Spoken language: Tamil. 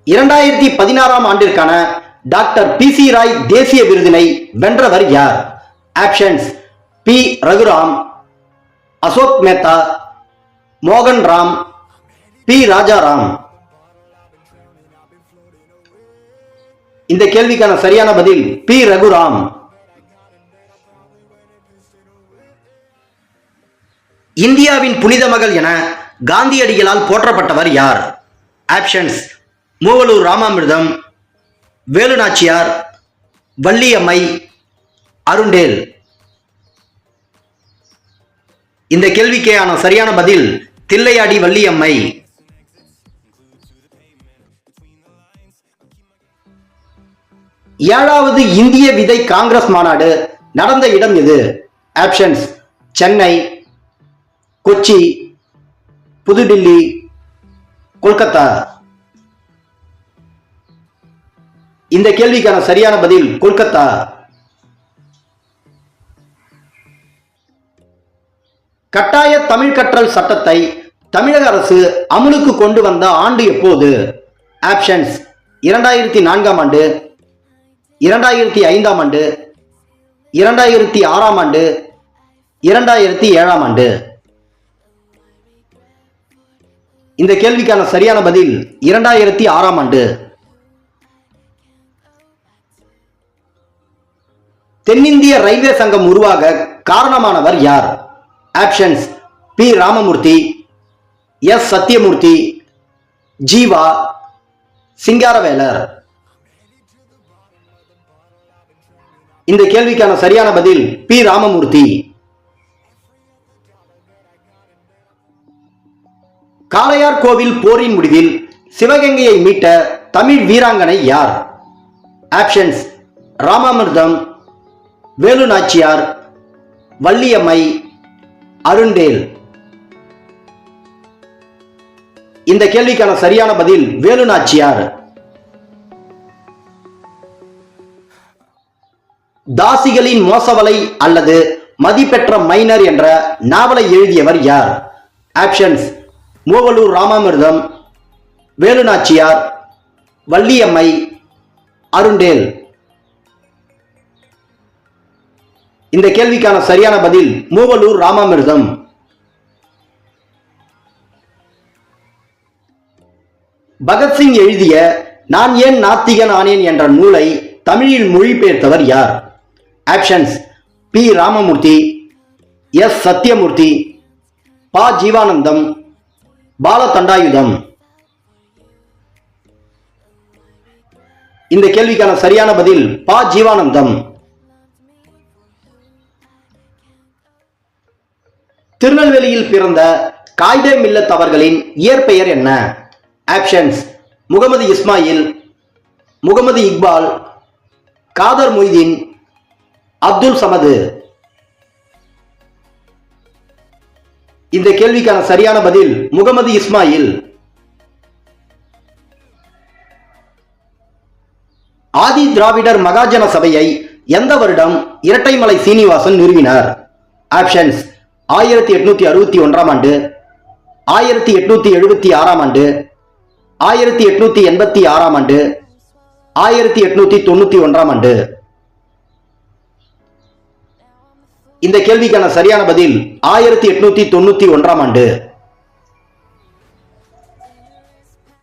2016 ஆண்டிற்கான டாக்டர் பி.சி. ராய் தேசிய விருதினை வென்றவர் யார்? Options: B. ரகுராம், அசோக் மேத்தா, மோகன் ராம், பி. ராஜாராம். இந்த கேள்விக்கான சரியான பதில் பி. ரகுராம். இந்தியாவின் புனித மகள் என காந்தியடிகளால் போற்றப்பட்டவர் யார்? Options: Moovalur Ramamirtham, Velu Nachiyar, Valliammai, Arundale. இந்த கேள்விக்கான சரியான பதில் தில்லையாடி வள்ளியம்மை. ஏழாவது இந்திய விதை காங்கிரஸ் மாநாடு நடந்த இடம் எது? ஆப்ஷன்ஸ்: சென்னை, கொச்சி, புதுடில்லி, கொல்கத்தா. இந்த கேள்விக்கான சரியான பதில் கொல்கத்தா. கட்டாய தமிழ் கற்றல் சட்டத்தை தமிழக அரசு அமலுக்கு கொண்டு வந்த ஆண்டு எப்போது? ஆப்ஷன்ஸ்: 2004ஆம் ஆண்டு, 2005ஆம் ஆண்டு, 2006ஆம் ஆண்டு, 2007ஆம் ஆண்டு. இந்த கேள்விக்கான சரியான பதில் 2006ஆம் ஆண்டு. தென்னிந்திய ரயில்வே சங்கம் உருவாக காரணமானவர் யார்? Options: P. Ramamurthi, S. Sathyamurthy, Jeeva, Singaravelar. இந்த கேள்விக்கான சரியான பதில் பி. ராமமூர்த்தி. காளையார் கோவில் போரின் முடிவில் சிவகங்கையை மீட்ட தமிழ் வீராங்கனை யார்? Options: Ramamirtham, Velu Nachiyar, Valliammai, Arundale. இந்த கேள்விக்கான சரியான பதில் வேலு நாச்சியார். தாசிகளின் மோசவலை அல்லது மதிப்பெற்ற மைனர் என்ற நாவலை எழுதியவர் யார்? Options: Moovalur Ramamirtham, Velu Nachiyar, Valliammai, Arundale. இந்த கேள்விக்கான சரியான பதில் மூவலூர் ராமாமிர்தம். பகத்சிங் எழுதிய நான் ஏன் நாத்திகன் ஆனேன் என்ற நூலை தமிழில் மொழிபெயர்த்தவர் யார்? Options: P. Ramamurthi, S. Sathyamurthy, Pa. Jeevanandam, Balathandayutham. இந்த கேள்விக்கான சரியான பதில் பா. ஜீவானந்தம். திருநெல்வேலியில் பிறந்த காயிதே மில்லத் அவர்களின் இயற்பெயர் என்ன? ஆப்ஷன்ஸ்: முகமது இஸ்மாயில், முகமது இக்பால், காதர் மொய்தீன், அப்துல் சமது. இந்த கேள்விக்கான சரியான பதில் முகமது இஸ்மாயில். ஆதி திராவிடர் மகாஜன சபையை எந்த வருடம் இரட்டைமலை சீனிவாசன் நிறுவினார்? ஆப்ஷன்ஸ்: 1861ஆம் ஆண்டு, 1876ஆம் ஆண்டு, 1886ஆம் ஆண்டு, 1891ஆம் ஆண்டு. இந்த கேள்விக்கான சரியான பதில் 1891ஆம் ஆண்டு.